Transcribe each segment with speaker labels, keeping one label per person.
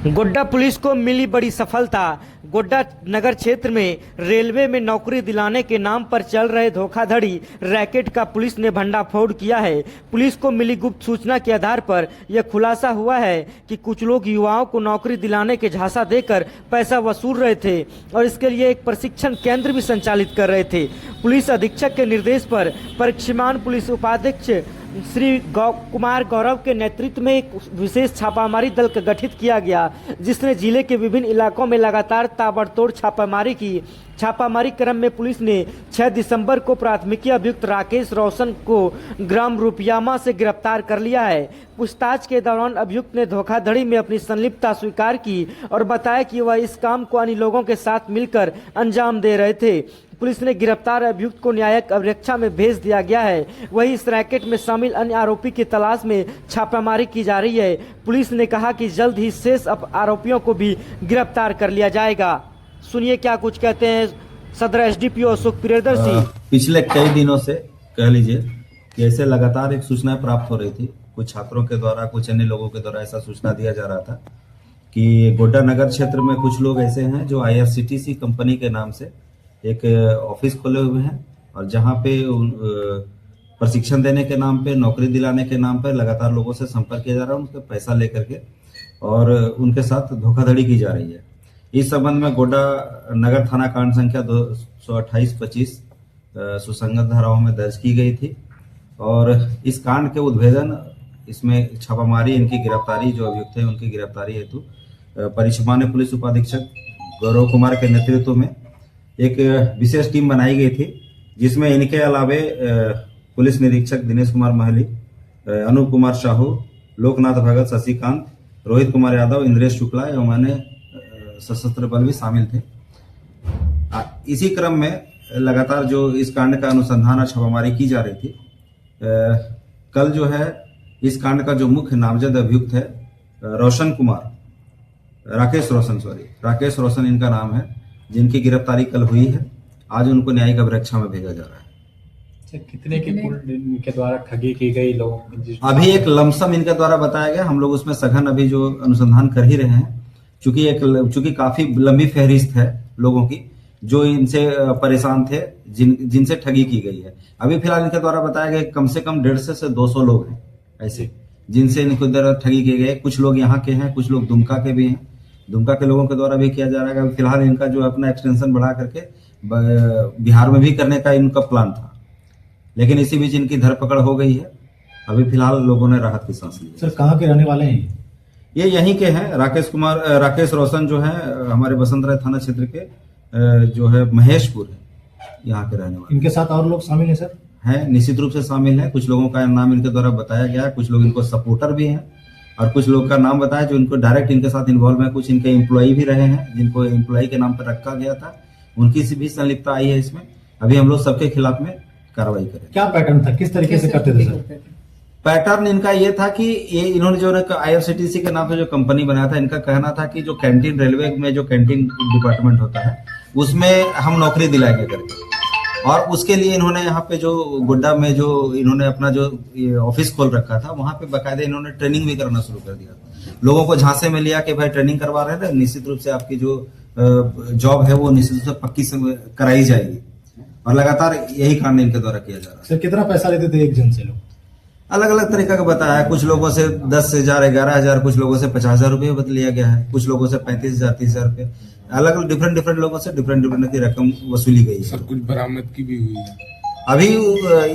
Speaker 1: Godda police को मिली बड़ी सफलता। गोड्डा नगर क्षेत्र में रेलवे में नौकरी दिलाने के नाम पर चल रहे धोखाधड़ी रैकेट का पुलिस ने भंडाफोड़ किया है। पुलिस को मिली गुप्त सूचना के आधार पर यह खुलासा हुआ है कि कुछ लोग युवाओं को नौकरी दिलाने के झांसा देकर पैसा वसूल रहे थे और इसके लिए एक प्रशिक्षण केंद्र भी संचालित कर रहे थे। पुलिस अधीक्षक के निर्देश पर परिक्षमान पुलिस उपाध्यक्ष श्री कुमार गौरव के नेतृत्व में एक विशेष छापामारी दल का गठित किया गया, जिसने जिले के विभिन्न इलाकों में लगातार ताबड़तोड़ छापामारी की। छापामारी क्रम में पुलिस ने 6 दिसंबर को प्राथमिकी अभियुक्त राकेश रोशन को ग्राम रुपियामा से गिरफ्तार कर लिया है। पूछताछ के दौरान अभियुक्त ने धोखाधड़ी में अपनी संलिप्तता स्वीकार की और बताया कि वह इस काम को अन्य लोगों के साथ मिलकर अंजाम दे रहे थे। पुलिस ने गिरफ्तार अभियुक्त को न्यायिक अभिरक्षा में भेज दिया गया है। वहीं इस रैकेट में शामिल अन्य आरोपी की तलाश में छापामारी की जा रही है। पुलिस ने कहा कि जल्द ही शेष आरोपियों को भी गिरफ्तार कर लिया जाएगा। सुनिए क्या कुछ कहते हैं सदर एसडीपीओ अशोक प्रियदर्शी।
Speaker 2: पिछले कई दिनों से कह लीजिए कि ऐसे लगातार एक सूचना प्राप्त हो रही थी, कुछ छात्रों के द्वारा, कुछ अन्य लोगों के द्वारा ऐसा सूचना दिया जा रहा था कि गोड्डा नगर क्षेत्र में कुछ लोग ऐसे हैं जो IRCTC कंपनी के नाम से एक ऑफिस खोले हुए हैं और जहां पे प्रशिक्षण देने के नाम पे, नौकरी दिलाने के नाम पे लगातार लोगों से संपर्क किया जा रहा है, उनसे पैसा लेकर के और उनके साथ धोखाधड़ी की जा रही है। इस संबंध में गोड्डा नगर थाना कांड संख्या 228-25 सुसंगत धाराओं में दर्ज की गई थी और इस कांड के उद्भेदन, इसमें छापामारी, इनकी गिरफ्तारी, जो अभियुक्त है उनकी गिरफ्तारी हेतु परिक्षमान पुलिस उपाधीक्षक गौरव कुमार के नेतृत्व में एक विशेष टीम बनाई गई थी, जिसमें इनके अलावे पुलिस निरीक्षक दिनेश कुमार महली, अनूप कुमार साहू, लोकनाथ भगत, शशिकांत, रोहित कुमार यादव, इंद्रेश शुक्ला एवं अन्य सशस्त्र बल भी शामिल थे। इसी क्रम में लगातार जो इस कांड का अनुसंधान और छापामारी की जा रही थी, कल जो है इस कांड का जो मुख्य नामजद अभियुक्त है राकेश रोशन इनका नाम है, जिनकी गिरफ्तारी कल हुई है। आज उनको न्यायिक अभिरक्षा में भेजा जा रहा है।
Speaker 3: कितने की इनके द्वारा ठगी की गई लोगों की?
Speaker 2: अभी एक लमसम इनके द्वारा बताया गया। हम लोग उसमें सघन अभी जो अनुसंधान कर ही रहे हैं, चूंकि काफी लंबी फहरिस्त है लोगों की जो इनसे परेशान थे, जिनसे ठगी की गई है। अभी फिलहाल इनके द्वारा बताया गया कम से कम 150 से 200 लोग हैं ऐसे जिनसे इनके द्वारा ठगी की गई है। कुछ लोग यहाँ के हैं, कुछ लोग दुमका के भी हैं। दुमका के लोगों के द्वारा भी किया जा रहा है। फिलहाल इनका जो अपना एक्सटेंशन बढ़ा करके बिहार में भी करने का इनका प्लान था, लेकिन इसी बीच इनकी धरपकड़ हो गई है। अभी फिलहाल लोगों ने राहत की सांस ली।
Speaker 4: सर, कहाँ के रहने वाले हैं
Speaker 2: ये? यहीं के हैं। राकेश रोशन जो है हमारे बसंतराय थाना क्षेत्र के जो है महेशपुर है, यहाँ के रहने वाले।
Speaker 4: इनके साथ और लोग शामिल हैं सर?
Speaker 2: हैं, निश्चित रूप से शामिल हैं। कुछ लोगों का नाम इनके द्वारा बताया गया, कुछ लोग इनको सपोर्टर भी हैं और कुछ लोग का नाम बताया जो इनको डायरेक्ट इनके साथ इन्वॉल्व है। कुछ इनके एम्प्लॉई भी रहे हैं, जिनको एम्प्लॉई के नाम पर रखा गया था, उनकी भी संलिप्तता आई है इसमें। अभी हम लोग सबके खिलाफ में कार्रवाई करें।
Speaker 4: क्या पैटर्न था, किस तरीके से करते थे सर?
Speaker 2: पैटर्न इनका ये था कि ये इन्होंने जो IRCTC के नाम से जो कंपनी बनाया था, इनका कहना था कि जो कैंटीन, रेलवे में जो कैंटीन डिपार्टमेंट होता है उसमें हम नौकरी दिलाएंगे करके, और उसके लिए इन्होंने यहाँ पे जो गोड्डा में जो इन्होंने अपना जो ऑफिस खोल रखा था, वहां पे बाकायदा इन्होंने ट्रेनिंग भी करना शुरू कर दिया। लोगों को झांसे में लिया कि भाई ट्रेनिंग करवा रहे हैं, निश्चित रूप से आपकी जो जॉब है वो निश्चित रूप से पक्की से कराई जाएगी, और लगातार यही कांड इनके द्वारा किया जा रहा है।
Speaker 4: सर, कितना पैसा लेते थे एक जन से लोग?
Speaker 2: अलग अलग तरीका का बताया। कुछ लोगों से 10,000, 11,000, कुछ लोगों से 50,000 रुपये बदल लिया गया है, कुछ लोगों से 35,000, 30,000 रुपये। अलग अलग डिफरेंट लोगों से डिफरेंट की रकम वसूली गई है।
Speaker 5: कुछ बरामद की भी हुई है।
Speaker 2: अभी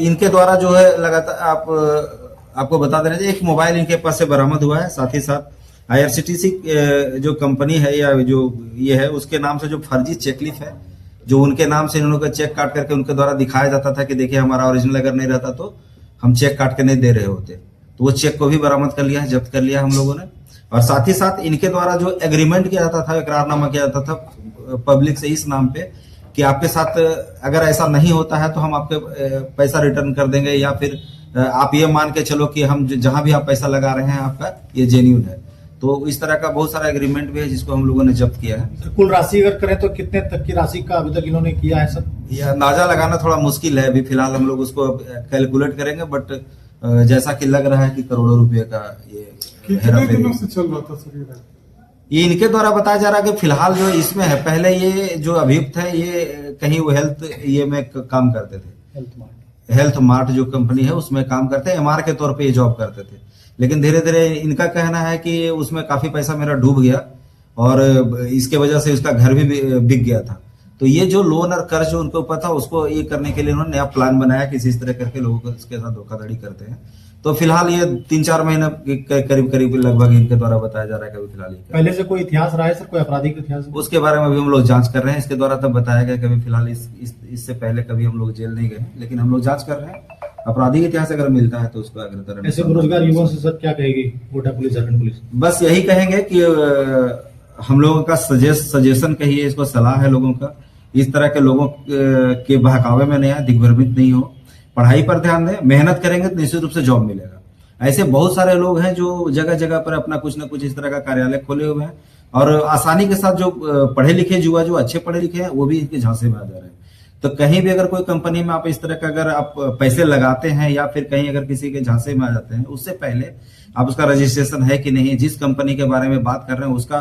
Speaker 2: इनके द्वारा जो है लगातार आपको बता देना चाहिए, एक मोबाइल इनके पास से बरामद हुआ है। साथ ही साथ IRCTC जो कंपनी है या जो ये है, उसके नाम से जो फर्जी चेकलिफ है, जो उनके नाम से इन्होंने चेक काट करके उनके द्वारा दिखाया जाता था कि देखिए हमारा ओरिजिनल अगर नहीं रहता तो हम चेक काट के नहीं दे रहे होते, तो वो चेक को भी बरामद कर लिया है, जब्त कर लिया हम लोगों ने। और साथ ही साथ इनके द्वारा जो एग्रीमेंट किया जाता था, इकरारनामा किया जाता था पब्लिक से इस नाम पे कि आपके साथ अगर ऐसा नहीं होता है तो हम आपके पैसा रिटर्न कर देंगे, या फिर आप ये मान के चलो कि हम जहां भी आप पैसा लगा रहे हैं आपका ये जेन्युइन है। तो इस तरह का बहुत सारा एग्रीमेंट भी है जिसको हम लोगों ने जब्त किया है।
Speaker 4: तो कुल राशि अगर करें तो कितने तक की राशि का अभी तक इन्होंने किया है सर?
Speaker 2: यह अंदाजा लगाना थोड़ा मुश्किल है, अभी फिलहाल हम लोग उसको कैलकुलेट करेंगे, बट जैसा कि लग रहा है कि करोड़ों रुपए का ये
Speaker 5: कितने दिनों से चल रहा था सर?
Speaker 2: ये इनके द्वारा बताया जा रहा है कि फिलहाल जो इसमें है, पहले ये जो अभियुक्त है ये कहीं वो हेल्थ ये में काम करते थे, हेल्थ मार्ट जो कंपनी है उसमें काम करते हैं, एमआर के तौर पे ये जॉब करते थे। लेकिन धीरे धीरे इनका कहना है कि उसमें काफी पैसा मेरा डूब गया और इसके वजह से उसका घर भी बिक गया था। तो ये जो लोन और कर्ज जो उनको ऊपर था उसको ये करने के लिए उन्होंने नया प्लान बनाया कि इस तरह करके लोगों को इसके साथ धोखाधड़ी करते हैं। तो फिलहाल ये 3-4 महीने के करीब लगभग इनके द्वारा बताया जा रहा है कि फिलहाल
Speaker 4: पहले से कोई इतिहास रहा है सर, कोई आपराधिक इतिहास?
Speaker 2: उसके बारे में भी हम लोग जांच कर रहे हैं। इसके द्वारा तब बताया गया कि अभी फिलहाल इससे पहले कभी हम लोग जेल नहीं गए, लेकिन हम लोग जांच कर रहे हैं। आपराधिक इतिहास अगर मिलता है तो उसको अग्रतर।
Speaker 4: ऐसे बेरोजगार युवाओं से सर क्या कहेगी गोड्डा पुलिस, झारखंड पुलिस?
Speaker 2: बस यही कहेंगे कि हम लोगों का सजेशन कहिए, इसको सलाह है लोगों का, इस तरह के लोगों के बहकावे में नहीं आए, दिग्भ्रमित नहीं हो, पढ़ाई पर ध्यान दें, मेहनत करेंगे तो निश्चित रूप से जॉब मिलेगा। ऐसे बहुत सारे लोग हैं जो जगह जगह पर अपना कुछ ना कुछ इस तरह का कार्यालय खोले हुए हैं और आसानी के साथ जो पढ़े लिखे युवा जो अच्छे पढ़े लिखे हैं वो भी इनके झांसे में आ जा रहे हैं। तो कहीं भी अगर कोई कंपनी में आप इस तरह का अगर आप पैसे लगाते हैं या फिर कहीं अगर किसी के झांसे में आ जाते हैं, उससे पहले आप उसका रजिस्ट्रेशन है कि नहीं, जिस कंपनी के बारे में बात कर रहे हैं उसका